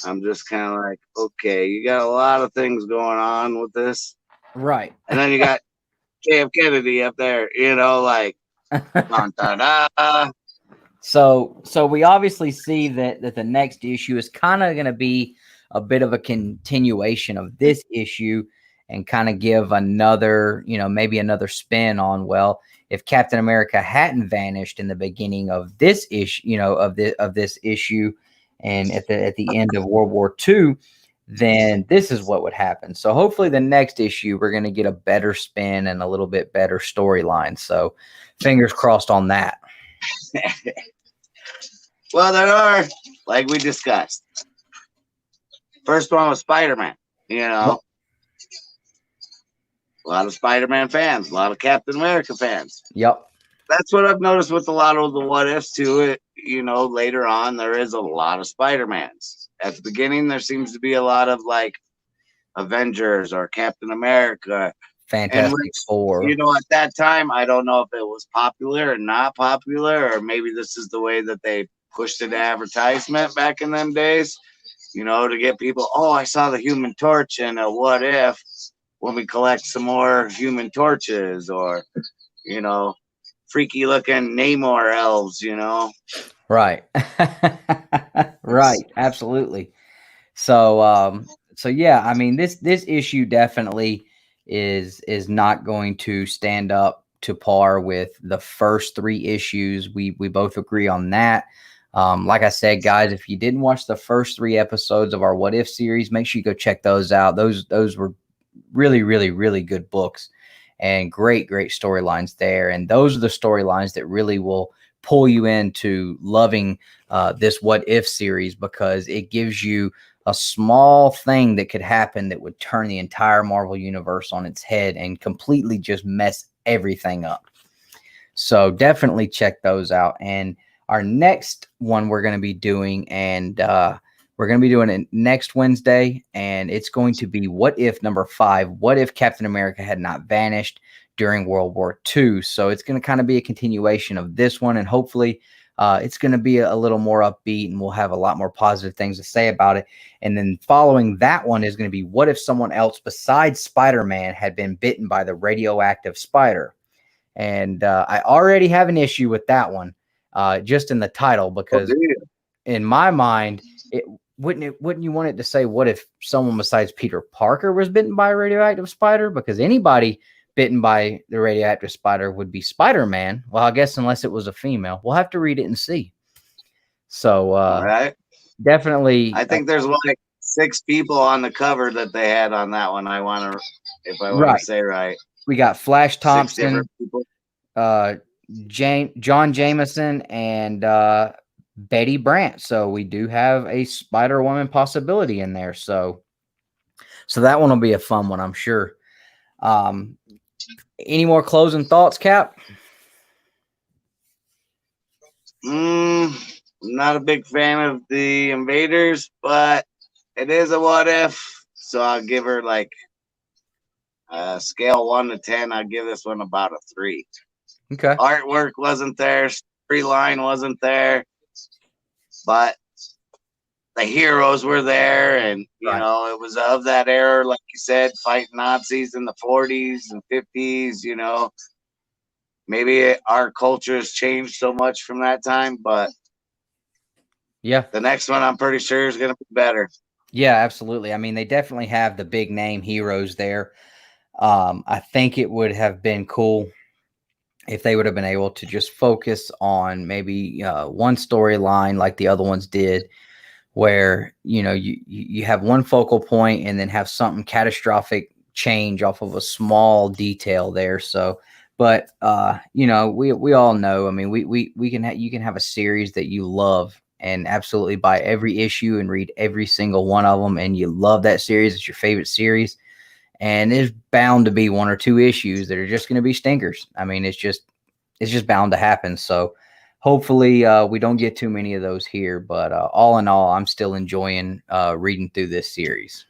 I'm just kind of like, okay, you got a lot of things going on with this. Right. And then you got JF Kennedy up there, like, da-da-da. So we obviously see that the next issue is kind of going to be a bit of a continuation of this issue and kind of give another, maybe another spin on, well, if Captain America hadn't vanished in the beginning of this issue, of this issue, and at the end of World War II, then this is what would happen. So hopefully the next issue, we're going to get a better spin and a little bit better storyline. So fingers crossed on that. Well, there are, like we discussed. First one was Spider-Man, A lot of Spider-Man fans, a lot of Captain America fans. Yep. That's what I've noticed with a lot of the what ifs to it. Later on, there is a lot of Spider-Mans. At the beginning, there seems to be a lot of like Avengers or Captain America. Fantastic Four. At that time, I don't know if it was popular or not popular, or maybe this is the way that they pushed an advertisement back in them days, to get people, oh, I saw the Human Torch in a what if when we collect some more Human Torches, or, freaky looking Namor elves, Right. Right. Absolutely. So yeah, I mean, this issue definitely is not going to stand up to par with the first 3 issues. We both agree on that. Like I said, guys, if you didn't watch the first 3 episodes of our What If series, make sure you go check those out. Those were really, really, really good books and great storylines there. And those are the storylines that really will pull you into loving this What If series, because it gives you a small thing that could happen that would turn the entire Marvel universe on its head and completely just mess everything up. So definitely check those out. And our next one we're going to be doing, and we're going to be doing it next Wednesday, and it's going to be What If number 5. What if Captain America had not vanished during World War II? So it's going to kind of be a continuation of this one, and hopefully it's going to be a little more upbeat, and we'll have a lot more positive things to say about it. And then following that one is going to be What if someone else besides Spider-Man had been bitten by the radioactive spider? And I already have an issue with that one, just in the title, because in my mind, wouldn't you want it to say, what if someone besides Peter Parker was bitten by a radioactive spider? Because anybody bitten by the radioactive spider would be Spider-Man. Well, I guess unless it was a female. We'll have to read it and see. So right. Definitely. I think there's like 6 people on the cover that they had on that one. I want to, if I want to say right. We got Flash Thompson, John Jameson, and Betty Brant. So we do have a Spider-Woman possibility in there. So that one will be a fun one, I'm sure. Any more closing thoughts, Cap? Not a big fan of the Invaders, but it is a what if. So I'll give her like scale 1 to 10. I'll give this one about a 3. Okay. Artwork wasn't there. Storyline wasn't there. But the heroes were there, and you know, it was of that era, like you said, fighting Nazis in the 40s and 50s. You know, maybe our culture has changed so much from that time, but yeah, the next one I'm pretty sure is going to be better. Yeah, absolutely. I mean, they definitely have the big name heroes there. I think it would have been cool if they would have been able to just focus on maybe one storyline like the other ones did, where, you know, you have one focal point and then have something catastrophic change off of a small detail there. So, but you know, we all know, I mean, we can you can have a series that you love and absolutely buy every issue and read every single one of them, and you love that series. It's your favorite series. And there's bound to be 1 or 2 issues that are just going to be stinkers. I mean, it's just bound to happen. So hopefully we don't get too many of those here. But all in all, I'm still enjoying reading through this series.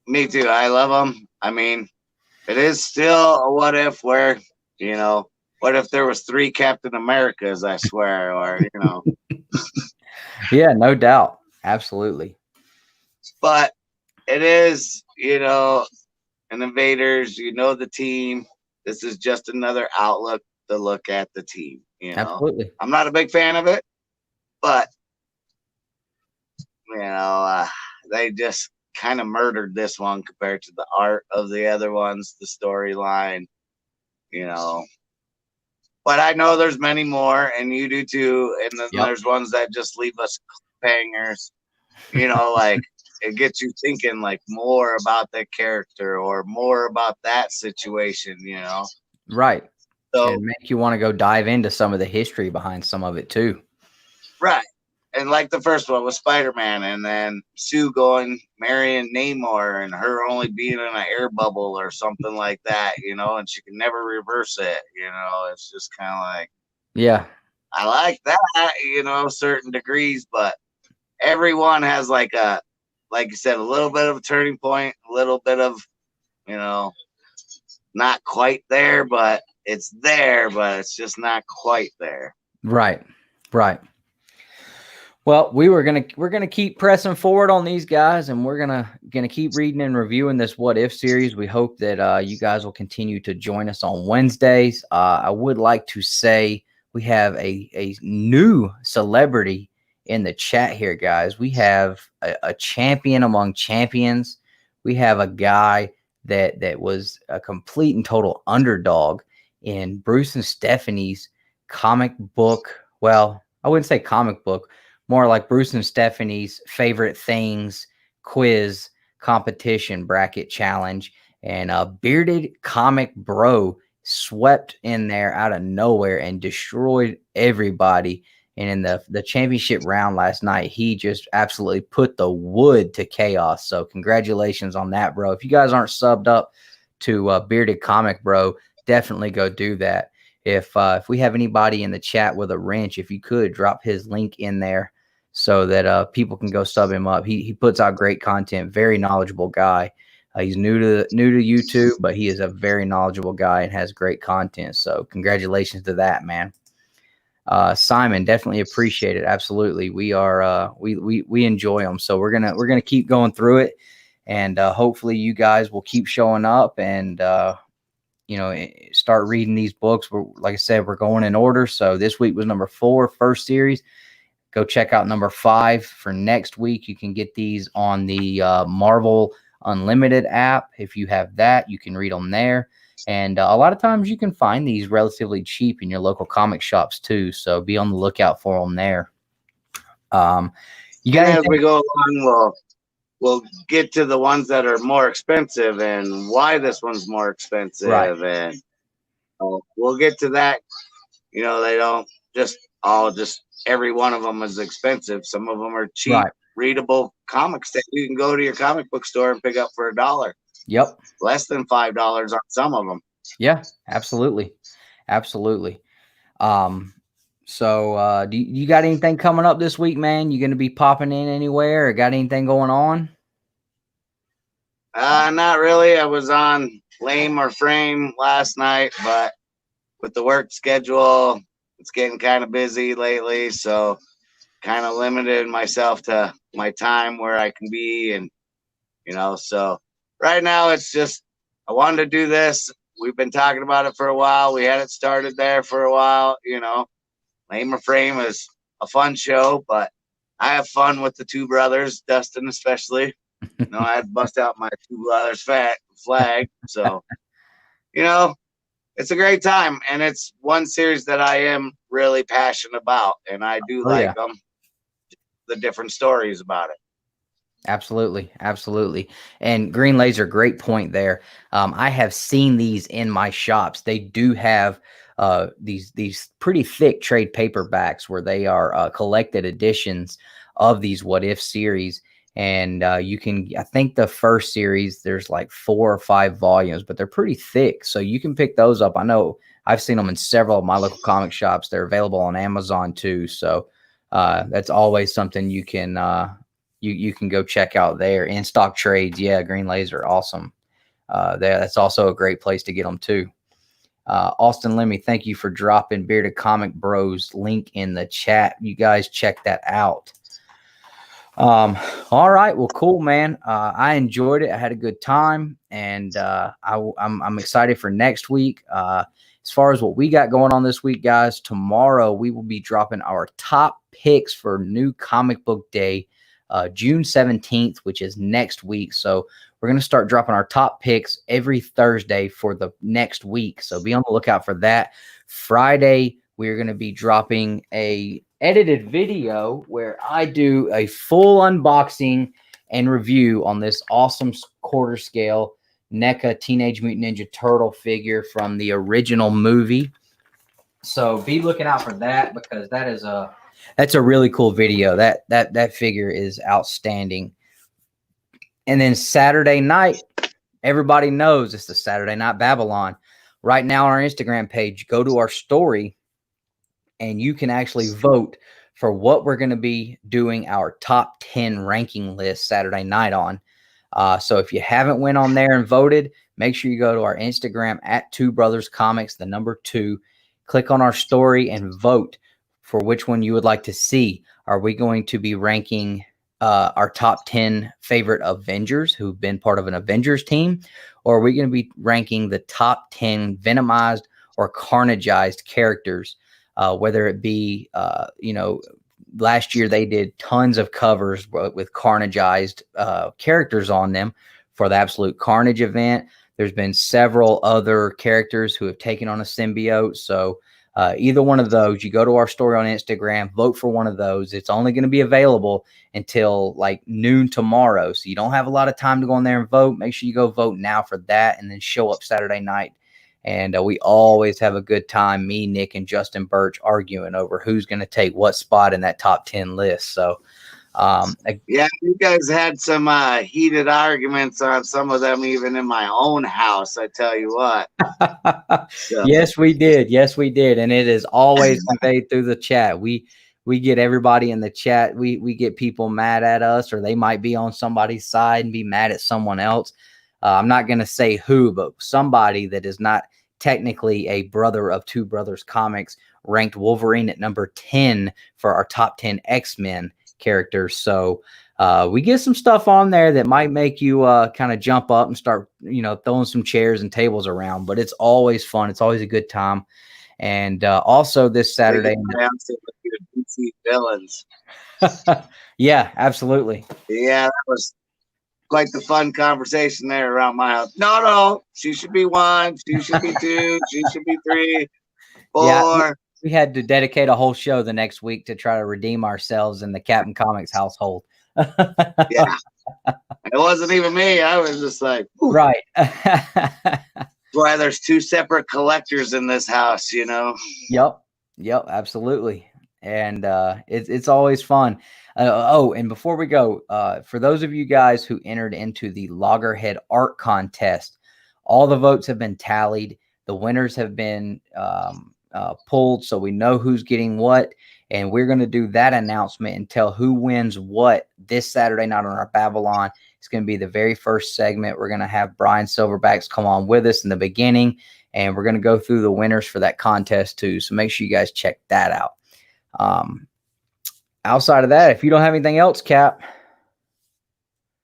Me too. I love them. I mean, it is still a what if where, you know, what if there was 3 Captain Americas, I swear, or, you know. Yeah, no doubt. Absolutely. But it is, you know, an Invaders, you know, the team. This is just another outlook to look at the team, you know. Absolutely. I'm not a big fan of it, but, you know, they just kind of murdered this one compared to the art of the other ones, the storyline, you know. But I know there's many more, and you do too. And then there's ones that just leave us bangers, you know, like it gets you thinking like more about that character or more about that situation, you know. Right. So and make you want to go dive into some of the history behind some of it too. Right. And like the first one with Spider-Man, and then Sue going marrying Namor and her only being in an air bubble or something like that, you know, and she can never reverse it, you know. It's just kind of like, yeah, I like that, you know, certain degrees, but everyone has like a, like you said, a little bit of a turning point, a little bit of, you know, not quite there, but it's there, but it's just not quite there. Right. Right. Well, we're gonna keep pressing forward on these guys, and we're gonna keep reading and reviewing this What If series. We hope that you guys will continue to join us on Wednesdays. I would like to say we have a new celebrity in the chat here, guys. We have a champion among champions. We have a guy that was a complete and total underdog in Bruce and Stephanie's comic book. Well, I wouldn't say comic book. More like Bruce and Stephanie's favorite things quiz competition bracket challenge. And a bearded comic bro swept in there out of nowhere and destroyed everybody. And in the championship round last night, he just absolutely put the wood to chaos. So congratulations on that, bro. If you guys aren't subbed up to Bearded Comic Bro, definitely go do that. If we have anybody in the chat with a wrench, if you could drop his link in there so that people can go sub him up. He puts out great content, very knowledgeable guy. He's new to YouTube, but he is a very knowledgeable guy and has great content. So congratulations to that, man. Simon, definitely appreciate it. Absolutely. We are we enjoy them. So we're gonna keep going through it, and hopefully you guys will keep showing up and start reading these books. Like I said, we're going in order. So this week was number 4, first series. Go check out number 5 for next week. You can get these on the Marvel Unlimited app. If you have that, you can read them there. And a lot of times you can find these relatively cheap in your local comic shops too. So be on the lookout for them there. You guys, as we go along, we'll get to the ones that are more expensive and why this one's more expensive. Right. And we'll get to that. They don't just every one of them is expensive. Some of them are cheap, right, readable comics that you can go to your comic book store and pick up for $1. Yep. Less than $5 on some of them. Yeah, absolutely. Absolutely. So do you got anything coming up this week, man? You going to be popping in anywhere or got anything going on? Not really. I was on Lame or Frame last night, but with the work schedule, it's getting kind of busy lately. So kind of limited myself to my time where I can be. And, so right now it's just, I wanted to do this. We've been talking about it for a while. We had it started there for a while. Lame or Frame is a fun show, but I have fun with the two brothers, Dustin especially. I had to bust out my two brothers flag. So, it's a great time. And it's one series that I am really passionate about. And I do like them, the different stories about it. Absolutely. Absolutely. And Green Laser, great point there. I have seen these in my shops. They do have these pretty thick trade paperbacks where they are collected editions of these What If series. And you can, I think the first series, there's like 4 or 5 volumes, but they're pretty thick. So you can pick those up. I know I've seen them in several of my local comic shops. They're available on Amazon too. So that's always something you can you can go check out there. In stock trades. Yeah, Green Laser, awesome. That's also a great place to get them too. Austin Lemmy, thank you for dropping Bearded Comic Bros link in the chat. You guys check that out. All right, well, cool, man. I enjoyed it. I had a good time, and I'm excited for next week. As far as what we got going on this week, guys, tomorrow we will be dropping our top picks for New Comic Book Day, June 17th, which is next week. So we're going to start dropping our top picks every Thursday for the next week. So be on the lookout for that. Friday, we're going to be dropping a edited video where I do a full unboxing and review on this awesome quarter scale NECA Teenage Mutant Ninja Turtle figure from the original movie. So be looking out for that, because that's a really cool video. That figure is outstanding. And then Saturday night, everybody knows it's the Saturday Night Babble-on. Right now on our Instagram page, go to our story, and you can actually vote for what we're going to be doing our top 10 ranking list Saturday night on. So if you haven't went on there and voted, make sure you go to our Instagram at 2brotherscomics, the number 2. Click on our story and vote for which one you would like to see. Are we going to be ranking our top 10 favorite Avengers who've been part of an Avengers team? Or are we going to be ranking the top 10 Venomized or Carnageized characters? Whether it be, last year they did tons of covers with Carnageized characters on them for the Absolute Carnage event. There's been several other characters who have taken on a symbiote. So either one of those, you go to our story on Instagram, vote for one of those. It's only going to be available until like noon tomorrow. So you don't have a lot of time to go in there and vote. Make sure you go vote now for that, and then show up Saturday night And we always have a good time, me, Nick, and Justin Birch, arguing over who's going to take what spot in that top 10 list. So, yeah, you guys had some heated arguments on some of them, even in my own house. I tell you what. So. Yes, we did. Yes, we did. And it is always conveyed through the chat. We get everybody in the chat. We get people mad at us, or they might be on somebody's side and be mad at someone else. I'm not going to say who, but somebody that is not technically a brother of Two Brothers Comics ranked Wolverine at number 10 for our top 10 X-Men characters. So we get some stuff on there that might make you kind of jump up and start, throwing some chairs and tables around, but it's always fun. It's always a good time. And also this Saturday, DC villains. Yeah, absolutely. Yeah, that was quite the fun conversation there around my house. No, she should be 1, she should be 2, she should be 3, 4. Yeah, we had to dedicate a whole show the next week to try to redeem ourselves in the Captain Comics household. Yeah, it wasn't even me. I was just like, ooh. Right. Why there's 2 separate collectors in this house, Yep, absolutely. And it's always fun. And before we go, for those of you guys who entered into the Loggerhead art contest, all the votes have been tallied. The winners have been pulled, so we know who's getting what. And we're going to do that announcement and tell who wins what this Saturday night on our Babble-on. It's going to be the very first segment. We're going to have Brian Silverbacks come on with us in the beginning, and we're going to go through the winners for that contest too. So make sure you guys check that out. Outside of that, if you don't have anything else, Cap.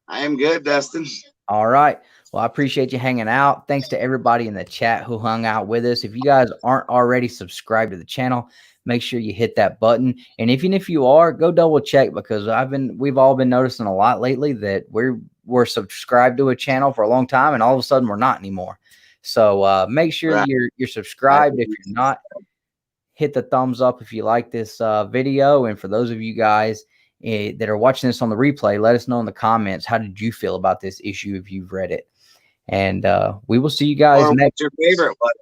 I am good, Dustin. All right. Well, I appreciate you hanging out. Thanks to everybody in the chat who hung out with us. If you guys aren't already subscribed to the channel, make sure you hit that button. And even if you are, go double check, because we've all been noticing a lot lately that we're subscribed to a channel for a long time, and all of a sudden we're not anymore. So make sure you're subscribed. If you're not, hit the thumbs up if you like this video. And for those of you guys that are watching this on the replay, let us know in the comments, how did you feel about this issue if you've read it? And we will see you guys next. What's your favorite one?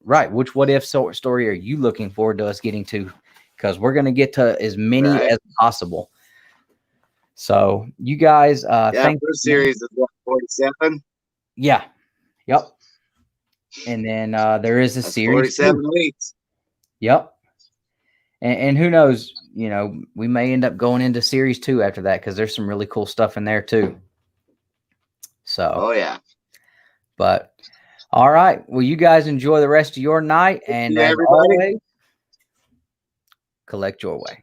Right. Which what if story are you looking forward to us getting to? Because we're going to get to as many as possible. So you guys, thank you. Series is 47. Yeah. Yep. And then there is a series 47 weeks. Yep. And who knows, we may end up going into series 2 after that, because there's some really cool stuff in there too. So, oh yeah. But all right. Well, you guys enjoy the rest of your night, and as always, collect your way.